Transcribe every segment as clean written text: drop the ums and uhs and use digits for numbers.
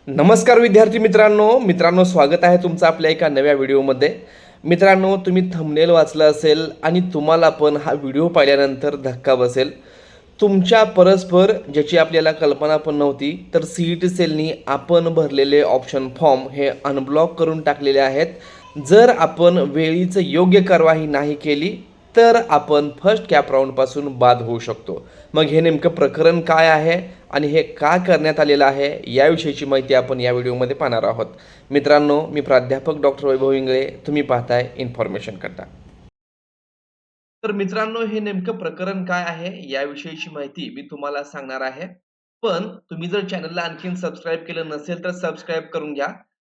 नमस्कार विद्यार्थी मित्रांनो स्वागत आहे तुमचं आपल्या एका नव्या व्हिडिओमध्ये. मित्रांनो, तुम्ही थंबनेल वाचलं असेल आणि तुम्हाला पण हा व्हिडिओ पाहिल्यानंतर धक्का बसेल. तुमच्या परस्पर ज्याची आपल्याला कल्पना पण नव्हती, तर सी-ई-टी सेलनी आपण भरलेले ऑप्शन फॉर्म हे अनब्लॉक करून टाकलेले आहेत. जर आपण वेळीच योग्य कार्यवाही नाही केली तर आपण फर्स्ट कॅप राऊंडपासून बाद होऊ शकतो. मग हे नेमकं प्रकरण काय आहे आणि हे का करण्यात आलेलं आहे याविषयीची माहिती आपण या व्हिडिओमध्ये पाहणार आहोत. मित्रांनो, मी प्राध्यापक डॉक्टर वैभव इंगळे, तुम्ही पाहताय इन्फॉर्मेशन करता. तर मित्रांनो, हे नेमकं प्रकरण काय आहे याविषयीची माहिती मी तुम्हाला सांगणार आहे. पण तुम्ही जर चॅनलला आणखीन सबस्क्राईब केलं नसेल तर सबस्क्राईब करून घ्या.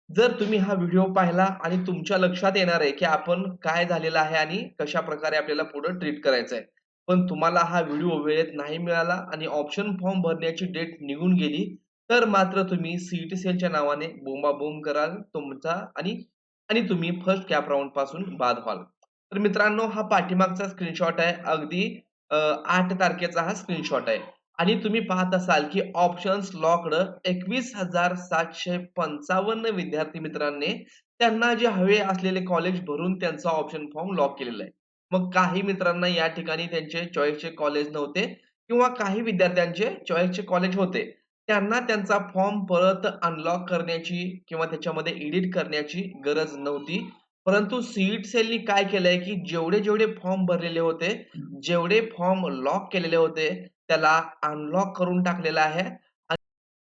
जर तुम्ही हा व्हिडिओ पाहिला आणि तुमच्या लक्षात येणार आहे की आपण काय झालेलं आहे आणि कशा प्रकारे आपल्याला पुढे ट्रीट करायचं आहे, पण तुम्हाला हा व्हिडिओ वेळेत नाही मिळाला आणि ऑप्शन फॉर्म भरण्याची डेट निघून गेली, तर मात्र तुम्ही सी सेलच्या नावाने बोंबाबोंब कराल तुमचा आणि आणि तुम्ही फर्स्ट कॅप राऊंड पासून बाद व्हाल. तर मित्रांनो, हा पाठीमागचा स्क्रीनशॉट आहे. अगदी 8 तारखेचा हा स्क्रीनशॉट आहे आणि तुम्ही पाहत असाल की ऑप्शन्स लॉक्ड 21,755 विद्यार्थी मित्रांनी त्यांना जे हवे असलेले कॉलेज भरून त्यांचा ऑप्शन फॉर्म लॉक केलेला आहे. मग काही मित्रांना या ठिकाणी त्यांचे चॉईसचे कॉलेज नव्हते किंवा काही विद्यार्थ्यांचे चॉईसचे कॉलेज होते. त्यांना त्यांचा फॉर्म परत अनलॉक करण्याची किंवा त्याच्यामध्ये एडिट करण्याची गरज नव्हती. परंतु सीट सेलनी काय केलंय, की जेवढे फॉर्म भरलेले होते, जेवढे फॉर्म लॉक केलेले होते, त्याला अनलॉक करून टाकलेलं आहे.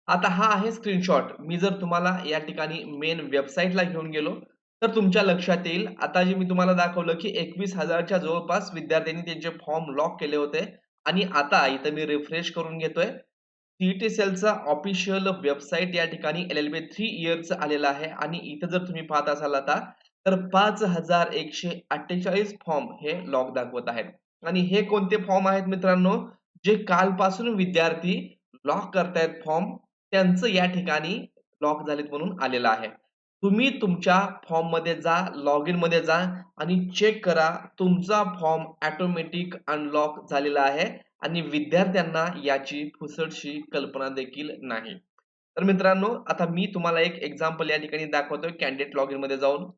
आता हा आहे स्क्रीनशॉट. मी जर तुम्हाला या ठिकाणी मेन वेबसाईटला घेऊन गेलो, तर तुमच्या लक्षात येईल. आता जे मी तुम्हाला दाखवलं, की 21,000 च्या जवळपास विद्यार्थ्यांनी त्यांचे फॉर्म लॉक केले होते आणि आता इथं मी रिफ्रेश करून घेतोय. सी सेलचा ऑफिशियल वेबसाईट या ठिकाणी एल-एल-बी 3 इयर्सचं आलेलं आहे आणि इथं जर तुम्ही पाहत असाल आता, तर 5,148 फॉर्म हे लॉक दाखवत आहेत. आणि हे कोणते फॉर्म आहेत मित्रांनो? जे कालपासून विद्यार्थी लॉक करतायत फॉर्म, त्यांचं या ठिकाणी लॉक झालेत म्हणून आलेलं आहे. तुम्ही तुमच्या फॉर्ममध्ये जा, लॉग इनमध्ये जा आणि चेक करा तुमचा फॉर्म ऑटोमॅटिक अनलॉक झालेला आहे आणि विद्यार्थ्यांना याची पुसटशी कल्पना देखील नाही. तर मित्रांनो, आता मी तुम्हाला एक एक्झाम्पल या ठिकाणी दाखवतोय कॅन्डिडेट लॉग इनमध्ये जाऊन.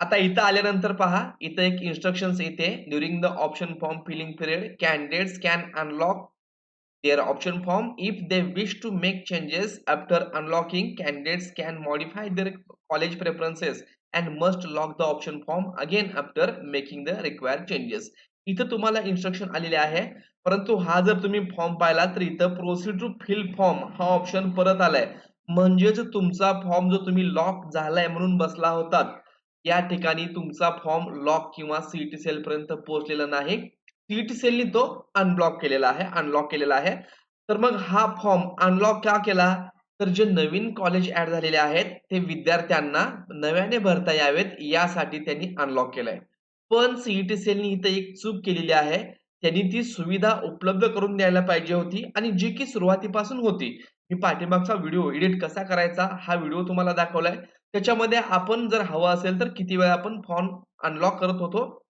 आता इथं आल्यानंतर पहा, इथं एक इन्स्ट्रक्शन्स येते. During the option form filling period, candidates can unlock their option form if they wish to make changes. After unlocking, candidates can modify their college preferences and must lock the option form again after making the required changes. इथं तुम्हाला instruction आलेले आहे, परंतु हा जर तुम्ही form पाहिला तर इथं प्रोसीड टू फिल फॉर्म हा ऑप्शन परत आलाय. म्हणजेच तुमचा फॉर्म जो तुम्ही लॉक झालाय म्हणून बसला होतात, या ठिकाणी तुमचा फॉर्म लॉक किंवा सी सेल पर्यंत पोहोचलेला नाही. सी सेलनी तो अनलॉक केलेला आहे. तर मग हा फॉर्म अनलॉक का केला? तर जे नवीन कॉलेज ॲड झालेले आहेत, ते विद्यार्थ्यांना नव्याने भरता यावेत यासाठी त्यांनी अनलॉक केलंय. पण सी सेलनी इथे एक चूक केलेली आहे. त्यांनी ती सुविधा उपलब्ध करून द्यायला पाहिजे होती आणि जी की सुरुवातीपासून होती. मी पाठीमागचा व्हिडिओ एडिट कसा करायचा हा व्हिडिओ तुम्हाला दाखवलाय. त्याच्यामध्ये आपण जर हवं असेल तर किती वेळा आपण फॉर्म अनलॉक करत होतो,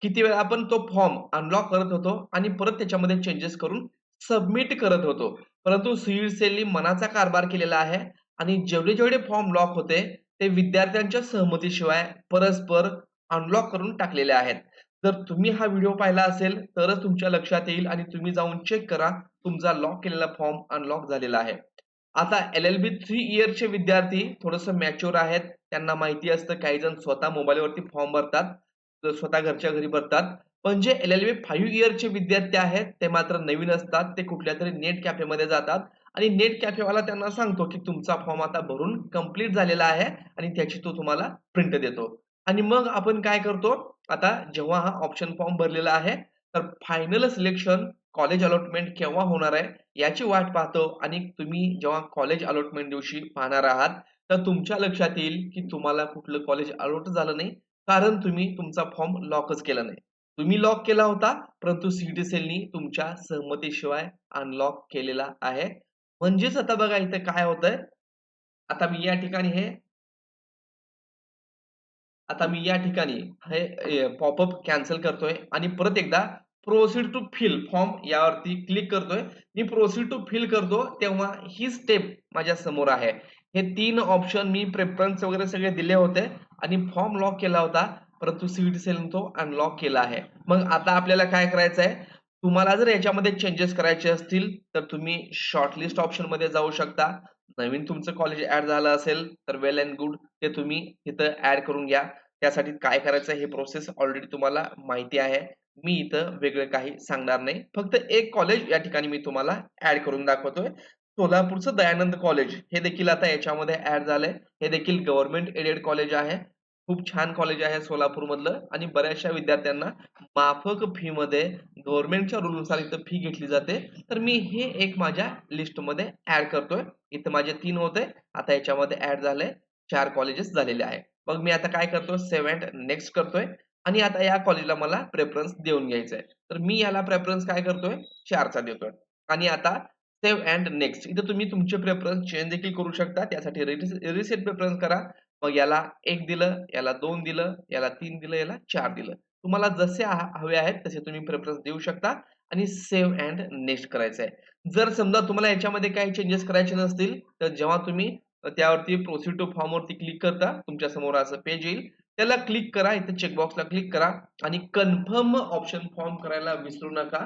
किती वेळा आपण तो फॉर्म अनलॉक करत होतो आणि परत त्याच्यामध्ये चेंजेस करून सबमिट करत होतो. परंतु सीड सेलनी मनाचा कारभार केलेला आहे आणि जेवढे फॉर्म लॉक होते, ते विद्यार्थ्यांच्या सहमतीशिवाय परस्पर अनलॉक करून टाकलेले आहेत. जर तुम्ही हा व्हिडिओ पाहिला असेल, तरच तुमच्या लक्षात येईल आणि तुम्ही जाऊन चेक करा, तुमचा लॉक केलेला फॉर्म अनलॉक झालेला आहे. आता एल-एल-बी 3 इयरचे विद्यार्थी थोडंसं मॅच्युअर आहेत. त्यांना माहिती असतं, काही जण स्वतः मोबाईलवरती फॉर्म भरतात, तर स्वतः घरच्या घरी भरतात. पण जे एल-एल-बी 5 इयरचे विद्यार्थी आहेत, ते मात्र नवीन असतात. ते कुठल्यातरी नेट कॅफेमध्ये जातात आणि नेट कॅफेवाला त्यांना सांगतो, की तुमचा फॉर्म आता भरून कंप्लीट झालेला आहे आणि त्याची तो तुम्हाला प्रिंट देतो. आणि मग आपण काय करतो, आता जेव्हा हा ऑप्शन फॉर्म भरलेला आहे, तर फायनल सिलेक्शन कॉलेज अलॉटमेंट केव्हा होणार आहे याची वाट पाहतो आणि तुम्ही जेव्हा कॉलेज अलॉटमेंट दिवशी पाहणार आहात, तर तुमच्या लक्षात येईल, की तुम्हाला कुठलं कॉलेज अलॉट झालं नाही, कारण तुम्ही तुमचा फॉर्म लॉकच केला नाही. तुम्ही लॉक केला होता, परंतु सी सेलनी तुमच्या सहमतीशिवाय अनलॉक केलेला आहे. म्हणजेच आता बघा इथे काय होतंय, आता मी या ठिकाणी हे आता मी या ठिकाणी हे पॉपअप कॅन्सल करतोय आणि परत एकदा प्रोसीड टू फिल फॉर्म यावरती क्लिक करतोय. मी प्रोसीड टू फिल करतो तेव्हा ही स्टेप माझ्या समोर आहे. हे 3 ऑप्शन मी प्रेफरन्स वगैरे सगळे दिले होते आणि फॉर्म लॉक केला होता. परंतु सीईटी सेलने तो अनलॉक केला आहे. मग आता आपल्याला काय करायचं आहे? तुम्हाला जर याच्यामध्ये चेंजेस करायचे असतील तर तुम्ही शॉर्टलिस्ट ऑप्शनमध्ये जाऊ शकता. नवीन तुमचं कॉलेज ॲड झालं असेल तर वेल एंड गुड. ते तुम्ही तिथं ॲड करून घ्या. त्यासाठी काय करायचं हे प्रोसेस ऑलरेडी तुम्हाला माहिती आहे. मी इथं वेगळं काही सांगणार नाही. फक्त एक कॉलेज या ठिकाणी मी तुम्हाला ॲड करून दाखवतोय. सोलापूरचं दयानंद कॉलेज हे देखील आता याच्यामध्ये ॲड झालंय. हे देखील गव्हर्नमेंट एडेड कॉलेज आहे. खूप छान कॉलेज आहे सोलापूरमधलं आणि बऱ्याचशा विद्यार्थ्यांना माफक फीमध्ये गव्हर्नमेंटच्या रूलनुसार इथं फी घेतली जाते. तर मी हे एक माझ्या लिस्टमध्ये ॲड करतोय. इथं माझे 3 होते. आता याच्यामध्ये ॲड झालंय 4 कॉलेजेस झालेले आहे. मग मी आता काय करतो सेव्ह अँड नेक्स्ट करतोय आणि आता या कॉलेजला मला प्रेफरन्स देऊन घ्यायचा आहे. तर मी याला प्रेफरन्स काय करतोय 4 चा देतोय आणि आता सेव्ह अँड नेक्स्ट इथं तुम्ही तुमचे प्रेफरन्स चेंज देखील करू शकता. त्यासाठी रिसेट प्रेफरन्स करा. मग याला 1 दिलं, याला 2 दिलं, याला 3 दिलं, याला 4 दिलं. तुम्हाला जसे हवे आहेत तसे तुम्ही प्रेफरन्स देऊ शकता आणि सेव्ह अँड नेक्स्ट करायचं आहे. जर समजा तुम्हाला याच्यामध्ये काही चेंजेस करायचे नसतील, तर जेव्हा तुम्ही त्यावरती प्रोसीड टू फॉर्म वरती क्लिक करता, तुमच्या समोर असं पेज येईल. त्याला क्लिक करा, इथे चेकबॉक्सला क्लिक करा आणि कन्फर्म ऑप्शन फॉर्म करायला विसरू नका.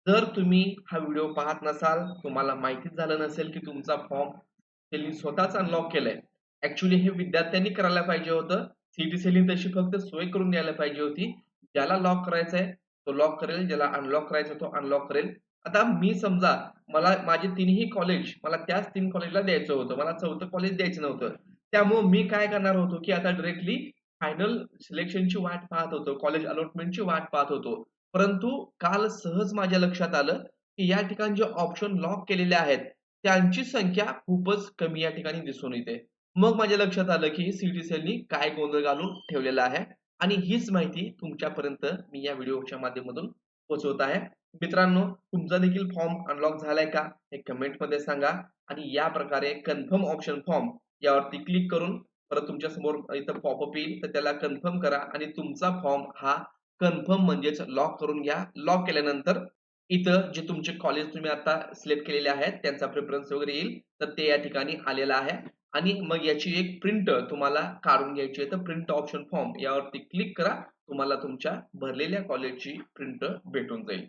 जर तुम्ही हा व्हिडिओ पाहत नसाल, तुम्हाला माहितीच झालं नसेल की तुमचा फॉर्म त्यांनी स्वतःच अनलॉक केलाय. ॲक्चुअली हे विद्यार्थ्यांनी करायला पाहिजे होतं. सीईटी सेलनी तशी फक्त सोय करून द्यायला पाहिजे होती. ज्याला लॉक करायचंय तो लॉक करेल, ज्याला अनलॉक करायचं तो अनलॉक करेल. आता मी समजा मला माझे 3ही कॉलेज मला त्याच 3 कॉलेजला द्यायचं होतं. मला 4थं कॉलेज द्यायचं नव्हतं. त्यामुळं मी काय करणार होतो, की आता डायरेक्टली फायनल सिलेक्शनची वाट पाहत होतो. कॉलेज अलॉटमेंटची वाट पाहत होतो. परंतु काल सहज माझ्या लक्षात आलं, की या ठिकाणी जे ऑप्शन लॉक केलेले आहेत, त्यांची संख्या खूपच कमी या ठिकाणी दिसून येते. मग माझ्या लक्षात आलं, की सीईटी सेलनी काय गोंधळ घालून ठेवलेला आहे आणि हीच माहिती तुमच्यापर्यंत मी या व्हिडिओच्या माध्यमातून पोहोचवत आहे. मित्रांनो, तुमचा देखील फॉर्म अनलॉक झालाय का? हे कमेंटमध्ये सांगा आणि या प्रकारे कन्फर्म ऑप्शन फॉर्म यावरती क्लिक करून परत तुमच्या समोर इथं पॉपअप येईल, तर त्याला कन्फर्म करा आणि तुमचा फॉर्म हा कन्फर्म म्हणजेच लॉक करून घ्या. लॉक केल्यानंतर इथं जे तुमचे कॉलेज तुम्ही आता सिलेक्ट केलेले आहेत, त्यांचा प्रेफरन्स वगैरे येईल, तर ते या ठिकाणी आलेलं आहे आणि मग याची एक प्रिंट तुम्हाला काढून घ्यायची आहे. तर प्रिंट ऑप्शन फॉर्म यावरती क्लिक करा. तुम्हाला तुमच्या भरलेल्या कॉलेजची प्रिंट भेटून जाईल.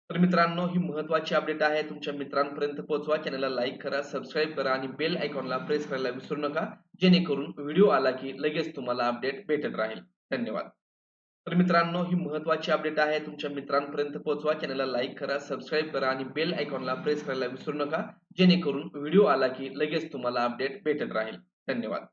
तर मित्रांनो, ही महत्त्वाची अपडेट आहे. तुमच्या मित्रांपर्यंत पोहोचवा. चॅनलला लाईक करा, सबस्क्राईब करा आणि बेल आयकॉनला प्रेस करायला विसरू नका. जेणेकरून व्हिडिओ आला की लगेच तुम्हाला अपडेट भेटत राहील. धन्यवाद. तर मित्रांनो, ही महत्त्वाची अपडेट आहे. तुमच्या मित्रांपर्यंत पोहोचवा. चॅनलला लाईक करा, सबस्क्राईब करा आणि बेल आयकॉनला प्रेस करायला विसरू नका. जेणेकरून व्हिडिओ आला की लगेच तुम्हाला अपडेट भेटत राहील. धन्यवाद.